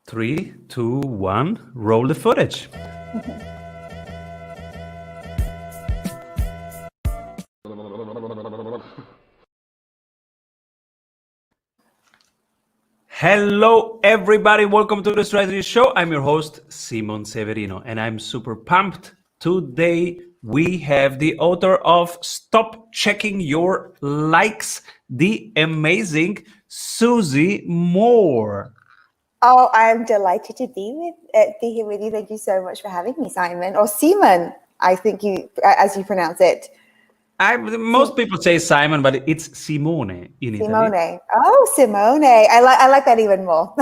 3, 2, 1, roll the footage. Hello, everybody. Welcome to the Strategy Show. I'm your host, Simon Severino, and I'm super pumped. Today, we have the author of Stop Checking Your Likes, the amazing Susie Moore. Oh, I'm delighted to be here with you. Thank you so much for having me, Simon, or Simon. I think as you pronounce it. Most people say Simon, but it's Simone in Simone. Italy. Oh, Simone. I like that even more.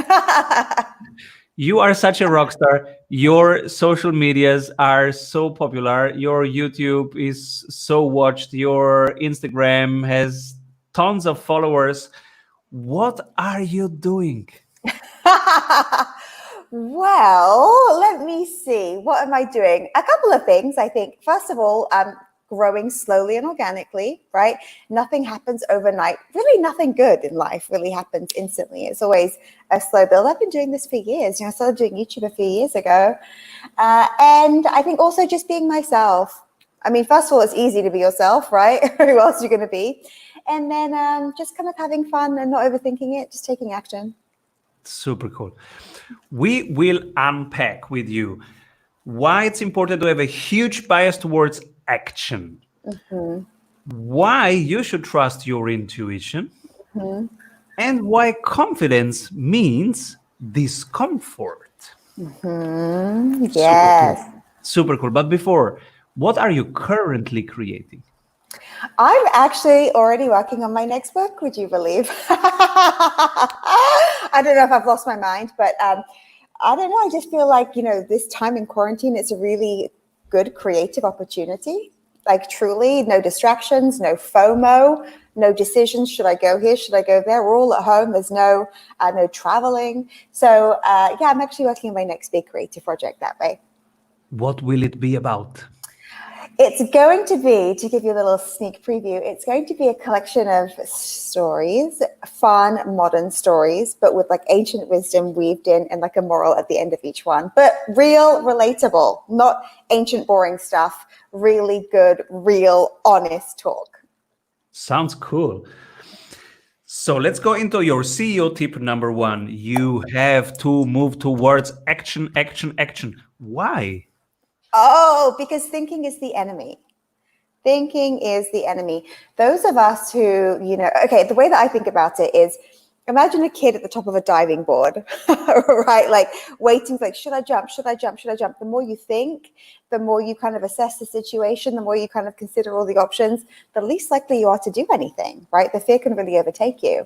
You are such a rock star. Your social medias are so popular. Your YouTube is so watched. Your Instagram has tons of followers. What are you doing? Well, let me see. What am I doing? A couple of things, I think. First of all, growing slowly and organically, right? Nothing happens overnight. Really, nothing good in life really happens instantly. It's always a slow build. I've been doing this for years. I started doing YouTube a few years ago. And I think also just being myself. I mean, first of all, it's easy to be yourself, right? Who else are you going to be? And then just kind of having fun and not overthinking it, just taking action. Super cool. We will unpack with you why it's important to have a huge bias towards action, why you should trust your intuition, and why confidence means discomfort. Yes. Super cool. But before, what are you currently creating? I'm actually already working on my next book, would you believe? I don't know if I've lost my mind, but I don't know. I just feel like, this time in quarantine, it's a really good creative opportunity. Like truly, no distractions, no FOMO, no decisions. Should I go here? Should I go there? We're all at home. There's no traveling. So I'm actually working on my next big creative project that way. What will it be about? It's going to be, to give you a little sneak preview, it's going to be a collection of stories, fun, modern stories, but with like ancient wisdom weaved in and like a moral at the end of each one. But real, relatable, not ancient, boring stuff. Really good, real, honest talk. Sounds cool. So let's go into your CEO tip number 1. You have to move towards action, action, action. Why? Oh, because thinking is the enemy. Thinking is the enemy. Those of us who, the way that I think about it is, imagine a kid at the top of a diving board, right? Like waiting, like, should I jump? Should I jump? Should I jump? The more you think, the more you kind of assess the situation, the more you kind of consider all the options, the least likely you are to do anything, right? The fear can really overtake you.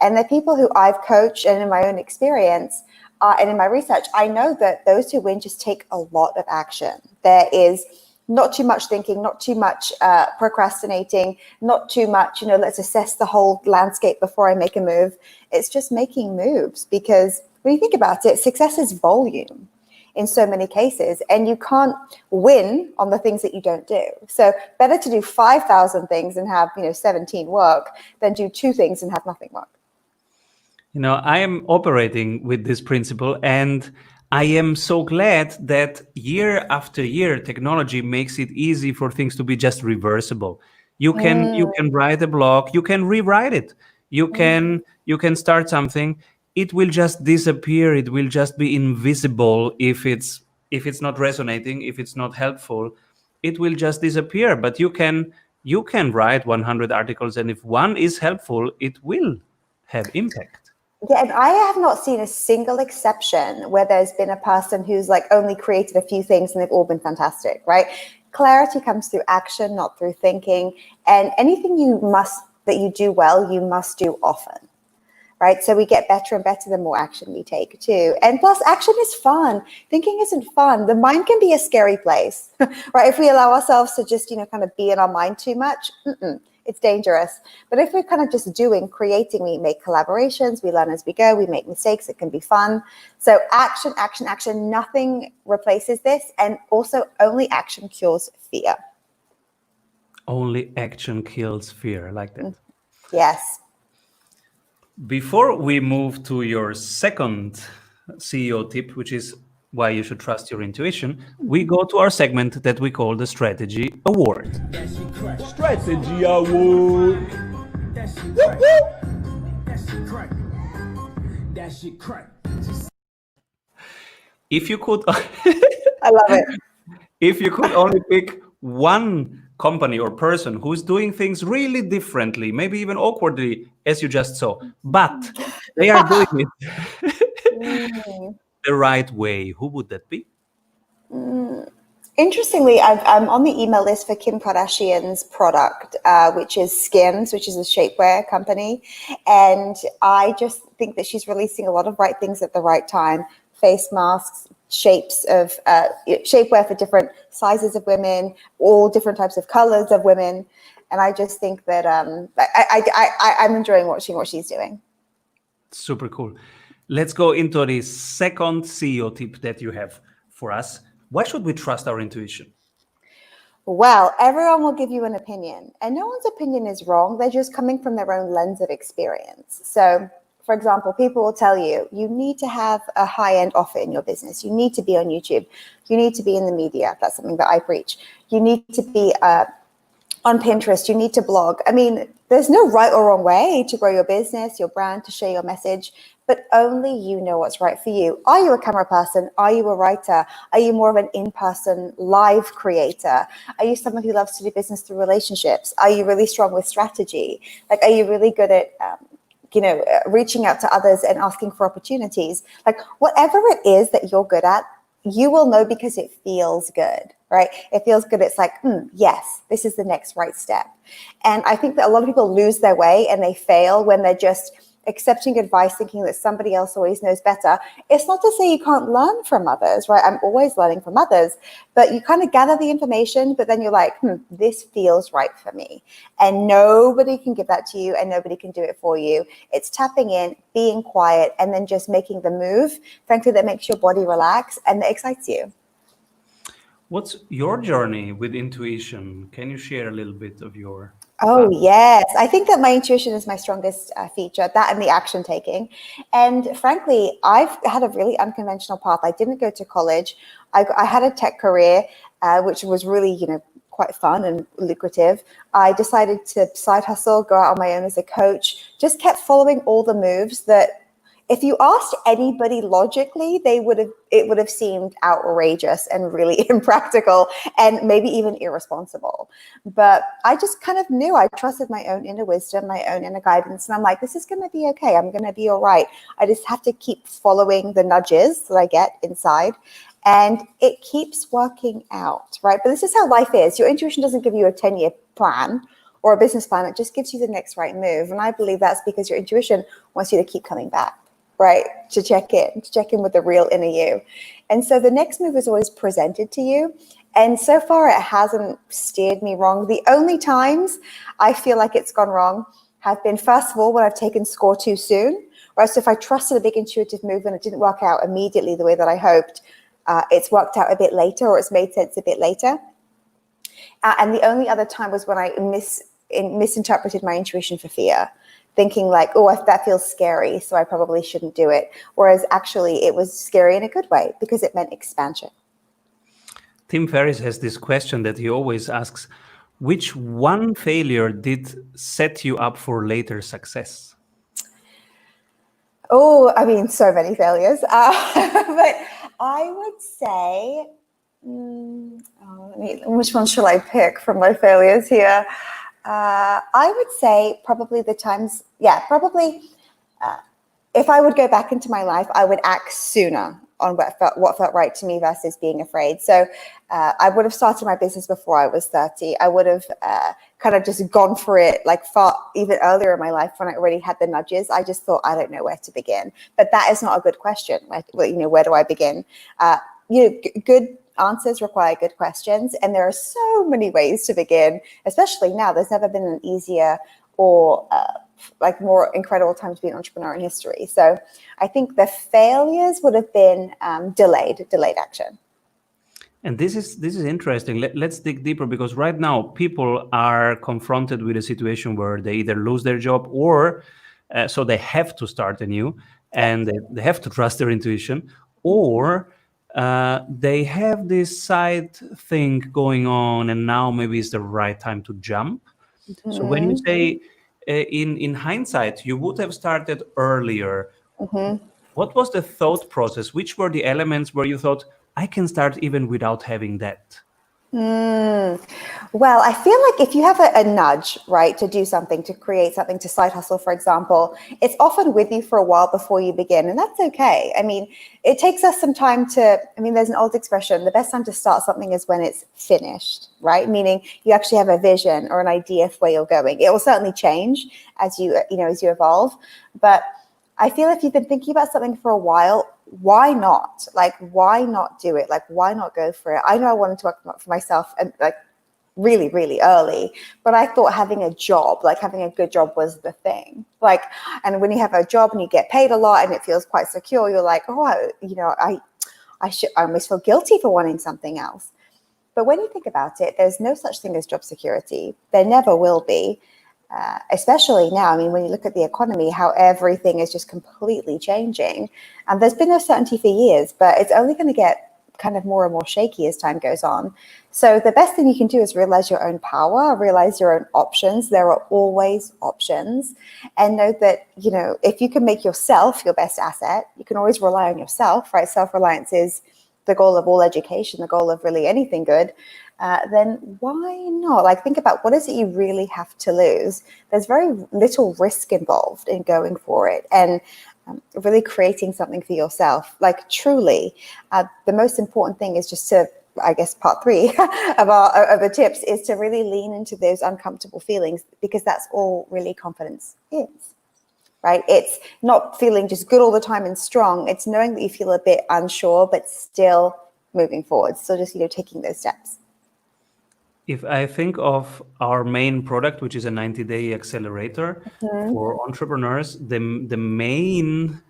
And the people who I've coached and in my own experience, and in my research, I know that those who win just take a lot of action. There is not too much thinking, not too much procrastinating, not too much, let's assess the whole landscape before I make a move. It's just making moves, because when you think about it, success is volume in so many cases, and you can't win on the things that you don't do. So better to do 5,000 things and have 17 work than do 2 things and have nothing work. I am operating with this principle, and I am so glad that year after year, technology makes it easy for things to be just reversible. You can write a blog, you can rewrite it, you can start something. It will just disappear. It will just be invisible if it's not resonating, if it's not helpful. It will just disappear. But you can write 100 articles, and if one is helpful, it will have impact. Yeah, and I have not seen a single exception where there's been a person who's like only created a few things and they've all been fantastic, right? Clarity comes through action, not through thinking. And anything that you do well, you must do often, right? So we get better and better the more action we take too. And plus, action is fun. Thinking isn't fun. The mind can be a scary place, right? If we allow ourselves to just, kind of be in our mind too much, it's dangerous. But if we're kind of just creating, we make collaborations, we learn as we go, we make mistakes, it can be fun. So action, action, action, nothing replaces this. And also only action cures fear. Only action kills fear. I like that. Yes. Before we move to your second CEO tip, which is why you should trust your intuition, we go to our segment that we call the Strategy Award. Strategy Award. If you could, I love it. if you could only pick one company or person who's doing things really differently, maybe even awkwardly, as you just saw, but they are doing it Mm. the right way, who would that be? Interestingly, I'm on the email list for Kim Kardashian's product, which is Skims, which is a shapewear company. And I just think that she's releasing a lot of right things at the right time. Face masks, shapes of shapewear for different sizes of women, all different types of colors of women. And I just think that I'm enjoying watching what she's doing. Super cool. Let's go into the second CEO tip that you have for us. Why should we trust our intuition? Well, everyone will give you an opinion, and no one's opinion is wrong. They're just coming from their own lens of experience. So, for example, people will tell you, you need to have a high-end offer in your business. You need to be on YouTube. You need to be in the media. That's something that I preach. You need to be on Pinterest. You need to blog. I mean, there's no right or wrong way to grow your business, your brand, to share your message, but only you know what's right for you. Are you a camera person? Are you a writer? Are you more of an in-person live creator? Are you someone who loves to do business through relationships? Are you really strong with strategy? Like, are you really good at reaching out to others and asking for opportunities? Like, whatever it is that you're good at, you will know because it feels good, right? It feels good. It's like, yes, this is the next right step. And I think that a lot of people lose their way and they fail when they're just accepting advice, thinking that somebody else always knows better. It's not to say you can't learn from others, right? I'm always learning from others, but you kind of gather the information, but then you're like, this feels right for me. And nobody can give that to you and nobody can do it for you. It's tapping in, being quiet, and then just making the move, frankly, that makes your body relax and that excites you. What's your journey with intuition? Can you share a little bit of your Oh, yes. I think that my intuition is my strongest feature, that and the action taking. And frankly, I've had a really unconventional path. I didn't go to college. I had a tech career, which was really, quite fun and lucrative. I decided to side hustle, go out on my own as a coach, just kept following all the moves that if you asked anybody logically, it would have seemed outrageous and really impractical and maybe even irresponsible. But I just kind of knew, I trusted my own inner wisdom, my own inner guidance. And I'm like, this is going to be okay. I'm going to be all right. I just have to keep following the nudges that I get inside. And it keeps working out, right? But this is how life is. Your intuition doesn't give you a 10-year plan or a business plan. It just gives you the next right move. And I believe that's because your intuition wants you to keep coming back, right? To check in with the real inner you. And so the next move is always presented to you. And so far it hasn't steered me wrong. The only times I feel like it's gone wrong have been, first of all, when I've taken score too soon, right? So if I trusted a big intuitive move and it didn't work out immediately the way that I hoped, it's worked out a bit later, or it's made sense a bit later. And the only other time was when I misinterpreted my intuition for fear, thinking like, that feels scary, so I probably shouldn't do it. Whereas actually it was scary in a good way because it meant expansion. Tim Ferriss has this question that he always asks, which one failure did set you up for later success? Oh, I mean, so many failures. But I would say, which one shall I pick from my failures here? I would say probably the times, if I would go back into my life, I would act sooner on what felt right to me versus being afraid. So I would have started my business before I was 30. I would have kind of just gone for it like far even earlier in my life when I already had the nudges. I just thought, I don't know where to begin. But that is not a good question. Like, where do I begin? Good answers require good questions. And there are so many ways to begin, especially now. There's never been an easier or more incredible time to be an entrepreneur in history. So I think the failures would have been delayed action. And this is interesting. Let's dig deeper, because right now people are confronted with a situation where they either lose their job or so they have to start anew. and they have to trust their intuition, or they have this side thing going on, and now maybe it's the right time to jump. So when you say in hindsight, you would have started earlier, what was the thought process? Which were the elements where you thought, I can start even without having that? Well, I feel like if you have a nudge, right, to do something, to create something, to side hustle, for example, it's often with you for a while before you begin. And that's okay. I mean, it takes us some time there's an old expression, the best time to start something is when it's finished, right? Meaning you actually have a vision or an idea for where you're going. It will certainly change as you evolve. But I feel if you've been thinking about something for a while, why not? Like, why not do it? Like, why not go for it? I know I wanted to work for myself and like really, really early, but I thought having a job, like having a good job was the thing. Like, and when you have a job and you get paid a lot and it feels quite secure, you're like, oh, I almost feel guilty for wanting something else. But when you think about it, there's no such thing as job security. There never will be. Especially now, I mean, when you look at the economy, how everything is just completely changing. And there's been no certainty for years, but it's only going to get kind of more and more shaky as time goes on. So the best thing you can do is realize your own power, realize your own options. There are always options. And know that, if you can make yourself your best asset, you can always rely on yourself, right? Self-reliance is the goal of all education, the goal of really anything good. Then why not? Like, think about what is it you really have to lose. There's very little risk involved in going for it and really creating something for yourself. Like, truly, the most important thing is just to, I guess, part 3 of the tips is to really lean into those uncomfortable feelings, because that's all really confidence is. Right? It's not feeling just good all the time and strong. It's knowing that you feel a bit unsure, but still moving forward. So just, taking those steps. If I think of our main product, which is a 90-day accelerator for entrepreneurs, the main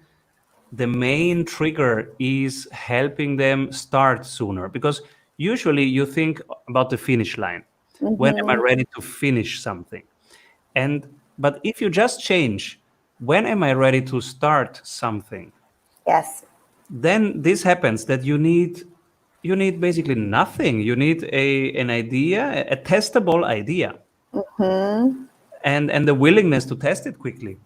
trigger is helping them start sooner, because usually you think about the finish line. When am I ready to finish something? But if you just change, when am I ready to start something? Yes. Then this happens that you need basically nothing. You need an idea, a testable idea, and the willingness to test it quickly.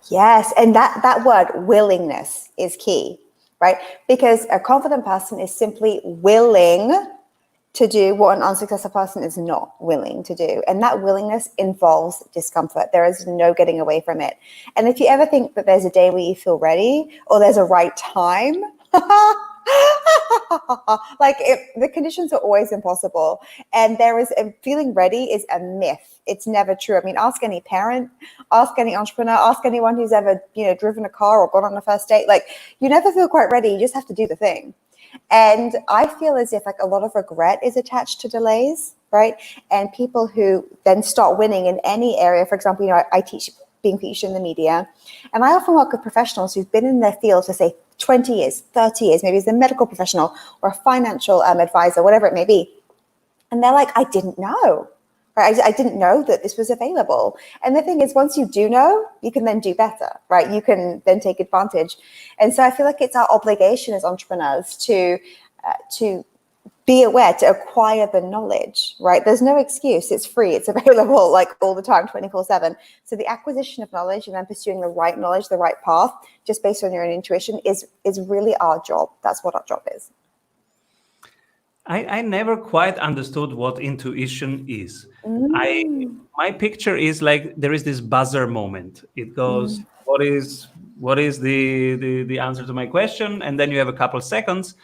Yes, and that word willingness is key, right? Because a confident person is simply willing to do what an unsuccessful person is not willing to do. And that willingness involves discomfort. There is no getting away from it. And if you ever think that there's a day where you feel ready or there's a right time, the conditions are always impossible. And feeling ready is a myth. It's never true. I mean, ask any parent, ask any entrepreneur, ask anyone who's ever, driven a car or gone on a first date. Like, you never feel quite ready. You just have to do the thing. And I feel as if a lot of regret is attached to delays, right? And people who then start winning in any area, for example, I teach being featured in the media, and I often work with professionals who've been in their field for, say, 20 years, 30 years, maybe as a medical professional or a financial advisor, whatever it may be. And they're like, I didn't know. Right? I didn't know that this was available. And the thing is, once you do know, you can then do better, right? You can then take advantage. And so I feel like it's our obligation as entrepreneurs to be aware, to acquire the knowledge, right? There's no excuse. It's free. It's available like all the time, 24/7. So the acquisition of knowledge and then pursuing the right knowledge, the right path, just based on your own intuition is really our job. That's what our job is. I never quite understood what intuition is. My picture is like there is this buzzer moment. It goes, what is the answer to my question? And then you have a couple seconds.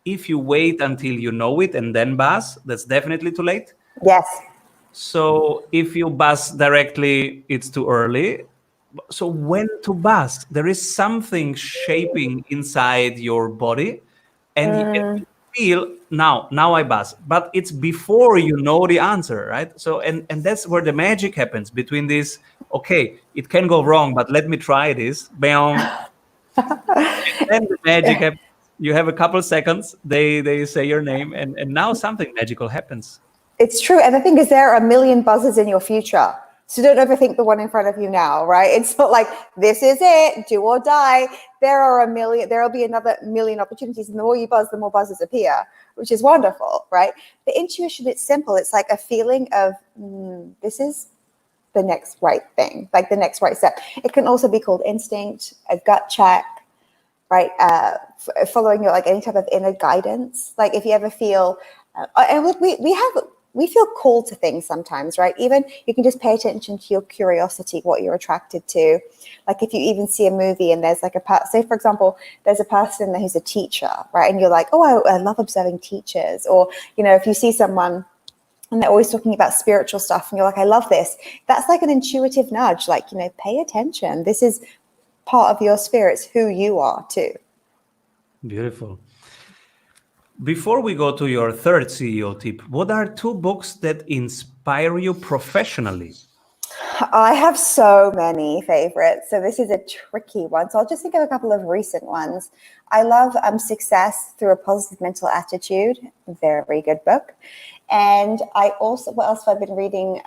If you wait until you know it and then buzz, that's definitely too late. Yes. So if you buzz directly, it's too early. So when to buzz? There is something shaping inside your body, and you feel now I buzz, but it's before you know the answer, right? So and that's where the magic happens between this. Okay, it can go wrong, but let me try this. Bam. And then the magic happens. You have a couple seconds. They say your name, and now something magical happens. It's true. And the thing is, there are a million buzzers in your future. So don't overthink the one in front of you now, right? It's not like this is it, do or die. There'll be another million opportunities, and the more you buzz, the more buzzes appear, which is wonderful, right? The intuition, it's simple. It's like a feeling of this is the next right thing, like the next right step. It can also be called instinct, a gut check, right? Following your, like, any type of inner guidance. Like if you ever feel, and we feel called to things sometimes, right? Even you can just pay attention to your curiosity, what you're attracted to. Like if you even see a movie and there's like say for example, there's a person who's a teacher, right? And you're like, oh, I love observing teachers. Or, you know, if you see someone and they're always talking about spiritual stuff and you're like, I love this. That's like an intuitive nudge, like, you know, pay attention. This is part of your sphere. It's who you are too. Beautiful. Before we go to your third CEO tip, what are 2 books that inspire you professionally? I have so many favorites, so this is a tricky one. So I'll just think of a couple of recent ones. I love Success Through a Positive Mental Attitude, very good book. And I also, what else have I been reading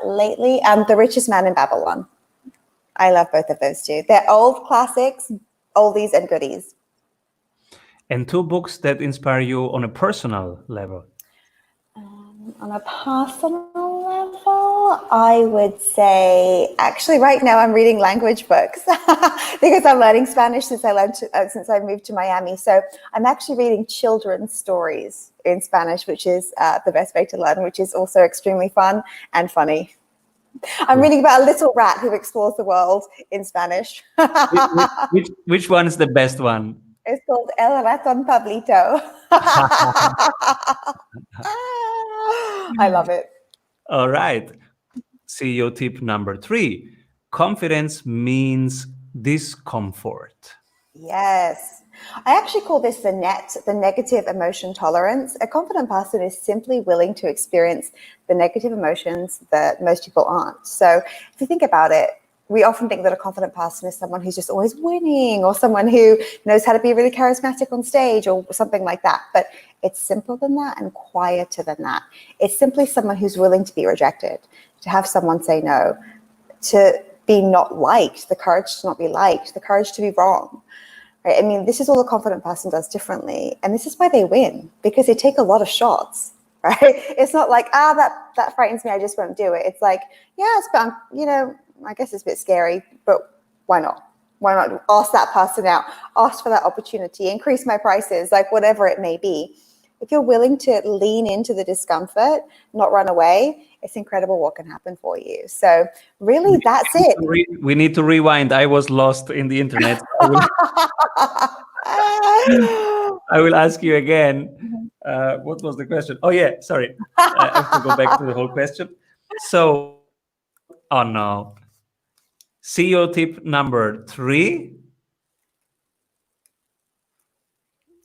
lately? The Richest Man in Babylon. I love both of those two. They're old classics, oldies and goodies. And 2 books that inspire you on a personal level? On a personal level, I would say, actually, right now I'm reading language books because I'm learning Spanish since I moved to Miami. So I'm actually reading children's stories in Spanish, which is the best way to learn, which is also extremely fun and funny. I'm reading about a little rat who explores the world in Spanish. Which one is the best one? It's called El Raton Pablito. I love it. All right. CEO tip number 3. Confidence means discomfort. Yes. I actually call this the negative emotion tolerance. A confident person is simply willing to experience the negative emotions that most people aren't. So if you think about it, we often think that a confident person is someone who's just always winning, or someone who knows how to be really charismatic on stage, or something like that. But it's simpler than that and quieter than that. It's simply someone who's willing to be rejected, to have someone say no, to be not liked, the courage to not be liked, the courage to be wrong. Right? I mean, this is all a confident person does differently. And this is why they win, because they take a lot of shots. Right? It's not like, that frightens me, I just won't do it. It's like, yes, but I guess it's a bit scary, but why not? Why not ask that person out, ask for that opportunity, increase my prices, like whatever it may be. If you're willing to lean into the discomfort, not run away, it's incredible what can happen for you. So really, that's it. We need to rewind. I was lost in the internet. I will ask you again. What was the question? Oh, yeah, sorry. I have to go back to the whole question. So, oh no. CEO tip number 3.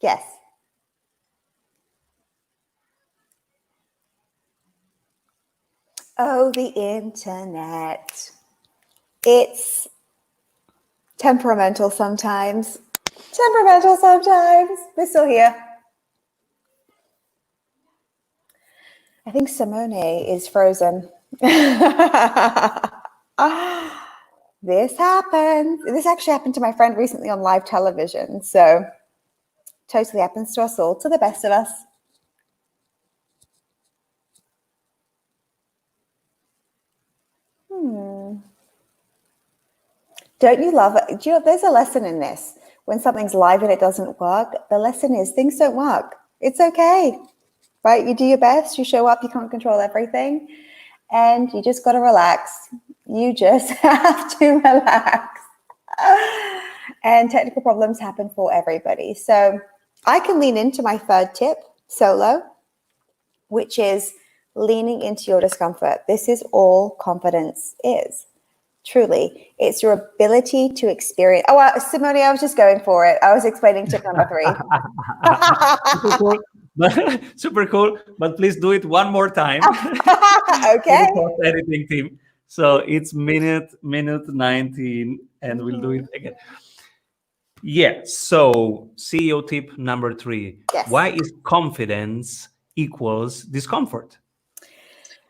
Yes. Oh, the internet. It's temperamental sometimes. We're still here. I think Simone is frozen. This happened. This actually happened to my friend recently on live television. So totally happens to us all, to the best of us. Don't you love it? Do you know, there's a lesson in this. When something's live and it doesn't work, the lesson is things don't work. It's okay, right? You do your best, you show up, you can't control everything, and you just got to relax. You just have to relax. And technical problems happen for everybody. So I can lean into my third tip, solo, which is leaning into your discomfort. This is all confidence is. Truly, it's your ability to experience. Oh, Simone, I was just going for it. I was explaining tip number 3. Super cool. But please do it one more time. Okay. For the editing team. So it's minute 19, and we'll do it again. Yeah. So CEO tip number 3. Yes. Why is confidence equals discomfort?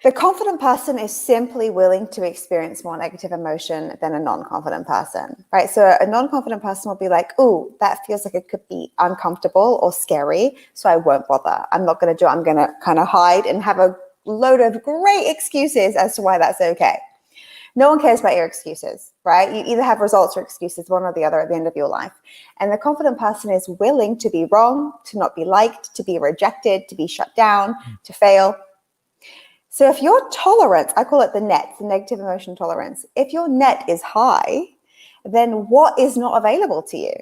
The confident person is simply willing to experience more negative emotion than a non-confident person, right? So a non-confident person will be like, oh, that feels like it could be uncomfortable or scary, so I won't bother. I'm not going to do it. I'm going to kind of hide and have a load of great excuses as to why that's okay. No one cares about your excuses, right? You either have results or excuses, one or the other at the end of your life. And the confident person is willing to be wrong, to not be liked, to be rejected, to be shut down, to fail. So if your tolerance, I call it the net, the negative emotion tolerance, if your net is high, then what is not available to you,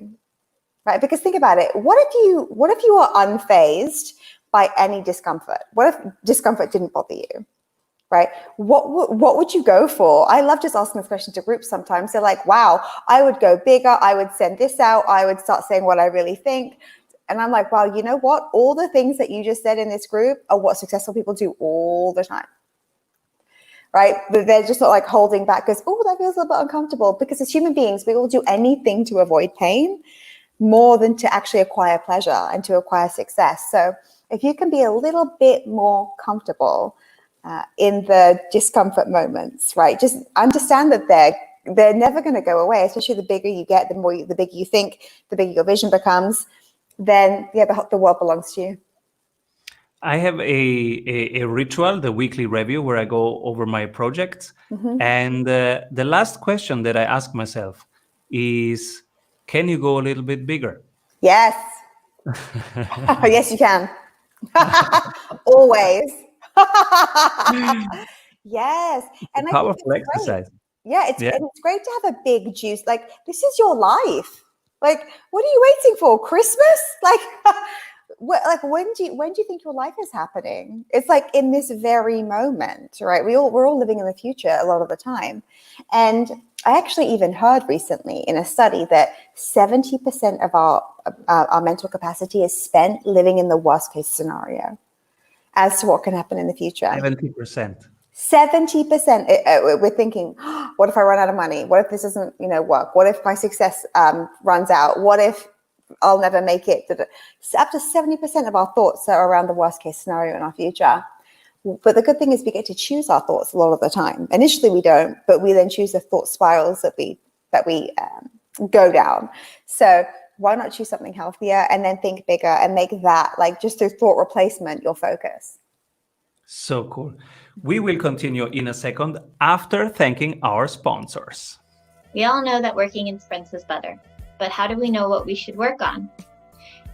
right? Because think about it. What if you are unfazed by any discomfort? What if discomfort didn't bother you, right? What would you go for? I love just asking this question to groups sometimes. They're like, wow, I would go bigger. I would send this out. I would start saying what I really think. And I'm like, wow, you know what? All the things that you just said in this group are what successful people do all the time, right? But they're just not like holding back because, oh, that feels a little bit uncomfortable. Because as human beings, we will do anything to avoid pain more than to actually acquire pleasure and to acquire success. So if you can be a little bit more comfortable in the discomfort moments, right? Just understand that they're never going to go away, especially the bigger you get, the bigger you think, the bigger your vision becomes. Then yeah, the world belongs to you. I have a ritual, the weekly review, where I go over my projects. And the last question that I ask myself is, can you go a little bit bigger? Yes. Yes, you can. Always. Yes. And I think Powerful it's great. exercise. Yeah, Yeah. and it's great to have a big juice. Like, this is your life. Like, what are you waiting for? Christmas? Like, when do you think your life is happening? It's like in this very moment, right? We're all living in the future a lot of the time. And I actually even heard recently in a study that 70% of our mental capacity is spent living in the worst case scenario as to what can happen in the future. 70%. 70%. We're thinking, oh, what if I run out of money? What if this doesn't, work? What if my success runs out? What if I'll never make it? Up to 70% of our thoughts are around the worst case scenario in our future. But the good thing is we get to choose our thoughts a lot of the time. Initially we don't, but we then choose the thought spirals that we go down. So why not choose something healthier and then think bigger and make that, like, just through thought replacement, your focus. So cool. We will continue in a second after thanking our sponsors. We all know that working in sprints is better, but how do we know what we should work on?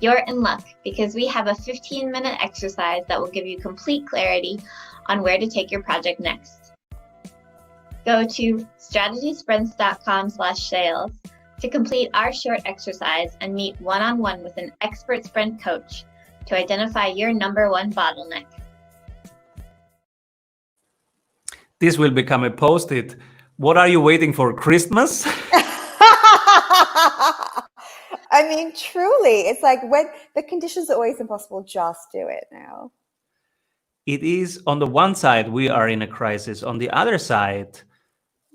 You're in luck because we have a 15-minute exercise that will give you complete clarity on where to take your project next. Go to strategysprints.com/sales to complete our short exercise and meet one-on-one with an expert sprint coach to identify your number one bottleneck. This will become a post-it. What are you waiting for, Christmas? I mean, truly, it's like when the conditions are always impossible, just do it now. It is, on the one side, we are in a crisis. On the other side,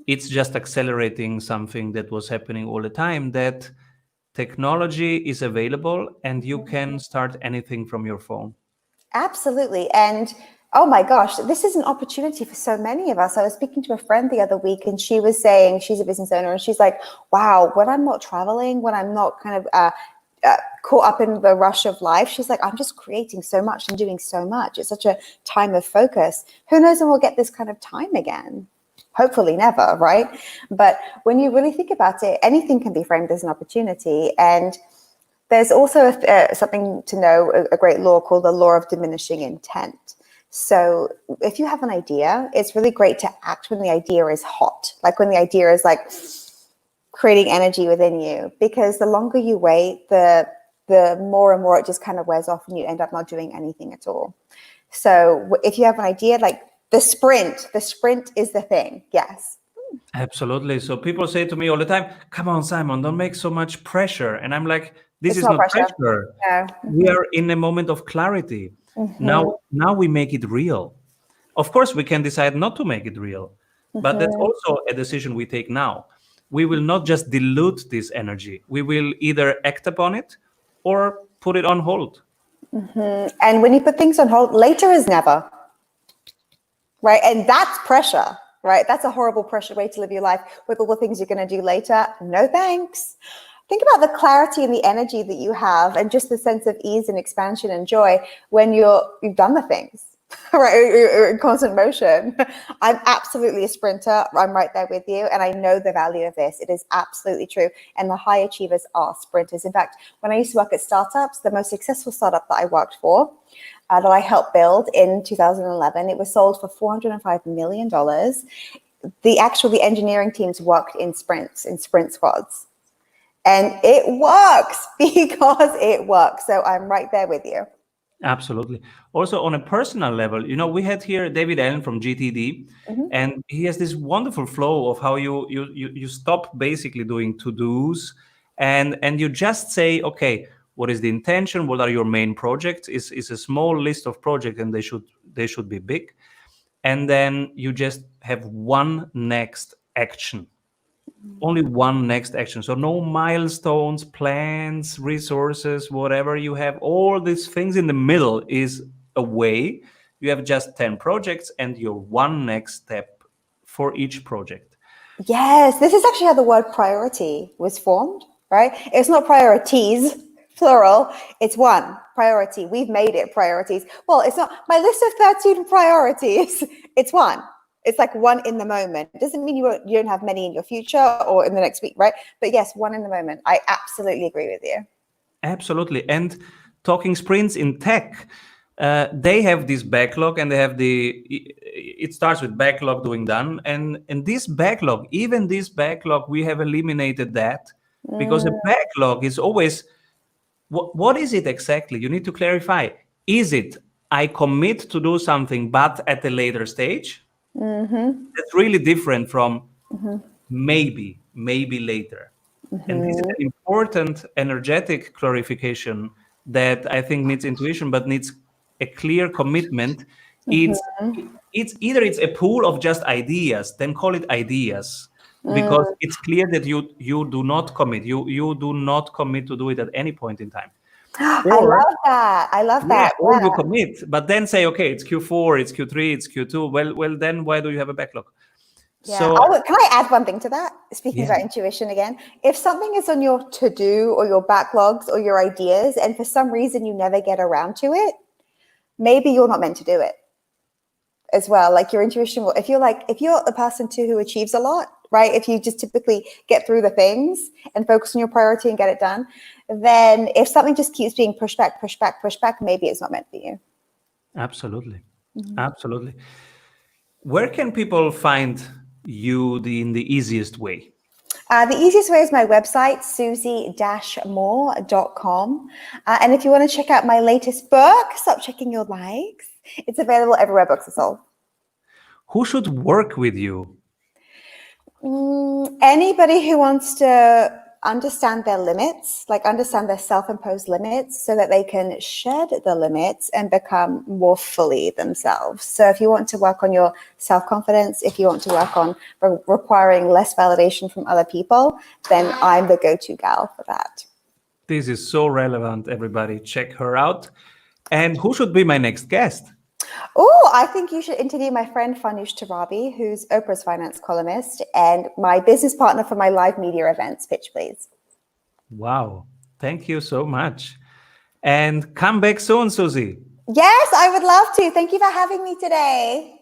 it's just accelerating something that was happening all the time, that technology is available and you can start anything from your phone. Absolutely. And oh my gosh, this is an opportunity for so many of us. I was speaking to a friend the other week and she was saying, she's a business owner, and she's like, wow, when I'm not traveling, when I'm not kind of caught up in the rush of life, she's like, I'm just creating so much and doing so much. It's such a time of focus. Who knows when we'll get this kind of time again? Hopefully never, right? But when you really think about it, anything can be framed as an opportunity. And there's also something to know, a great law called the law of diminishing intent. So if you have an idea, it's really great to act when the idea is hot, like when the idea is like creating energy within you, because the longer you wait, the more and more it just kind of wears off and you end up not doing anything at all. So if you have an idea, like the sprint is the thing. Yes. Absolutely. So people say to me all the time, come on, Simon, don't make so much pressure. And I'm like, this It's is not pressure. pressure. No. We are in a moment of clarity. Now we make it real. Of course, we can decide not to make it real, but that's also a decision we take now. We will not just dilute this energy. We will either act upon it or put it on hold. And when you put things on hold, later is never. right? And that's pressure, right? That's a horrible pressure way to live your life with all the things you're going to do later. No thanks. Think about the clarity and the energy that you have and just the sense of ease and expansion and joy when you've done the things, right? You're in constant motion. I'm absolutely a sprinter. I'm right there with you. And I know the value of this. It is absolutely true. And the high achievers are sprinters. In fact, when I used to work at startups, the most successful startup that I worked for, that I helped build in 2011, it was sold for $405 million. The engineering teams worked in sprint squads. And it works because it works. So I'm right there with you. Absolutely. Also, on a personal level, we had here David Allen from GTD, and he has this wonderful flow of how you stop basically doing to-dos, and you just say, okay, what is the intention? What are your main projects? Is a small list of projects, and they should be big, and then you just have one next action. Only one next action. So no milestones, plans, resources, whatever you have. All these things in the middle is a way. You have just 10 projects and your one next step for each project. Yes, this is actually how the word priority was formed, right? It's not priorities, plural. It's one priority. We've made it priorities. Well, it's not my list of 13 priorities. It's one. It's like one in the moment. It doesn't mean you don't have many in your future or in the next week, right? But yes, one in the moment. I absolutely agree with you. Absolutely. And talking sprints in tech, they have this backlog, and they have it starts with backlog doing done. And this backlog, we have eliminated that because a backlog is always, what is it exactly? You need to clarify. Is it I commit to do something, but at a later stage? That's really different from maybe later. And this is an important energetic clarification that I think needs intuition, but needs a clear commitment. It's either it's a pool of just ideas, then call it ideas, because it's clear that you do not commit. You do not commit to do it at any point in time. I love that. I love that. Or you commit, but then say, okay, it's Q4, it's Q3, it's Q2. Well, then why do you have a backlog? Yeah. So, can I add one thing to that? Speaking about intuition again, if something is on your to-do or your backlogs or your ideas, and for some reason you never get around to it, maybe you're not meant to do it as well. Like your intuition will, if you're a person too who achieves a lot, right? If you just typically get through the things and focus on your priority and get it done, then if something just keeps being pushed back, maybe it's not meant for you. absolutely. Absolutely. Where can people find you in the easiest way? The easiest way is my website, susie-more.com. And if you want to check out my latest book, Stop Checking Your Likes, it's available everywhere books are sold. Who should work with you? Anybody who wants to understand their limits, like understand their self-imposed limits so that they can shed the limits and become more fully themselves. So if you want to work on your self-confidence, if you want to work on requiring less validation from other people, then I'm the go-to gal for that. This is so relevant, everybody. Check her out. And who should be my next guest? Oh, I think you should interview my friend Farnoosh Torabi, who's Oprah's finance columnist and my business partner for my live media events. Pitch, please. Wow. Thank you so much. And come back soon, Susie. Yes, I would love to. Thank you for having me today.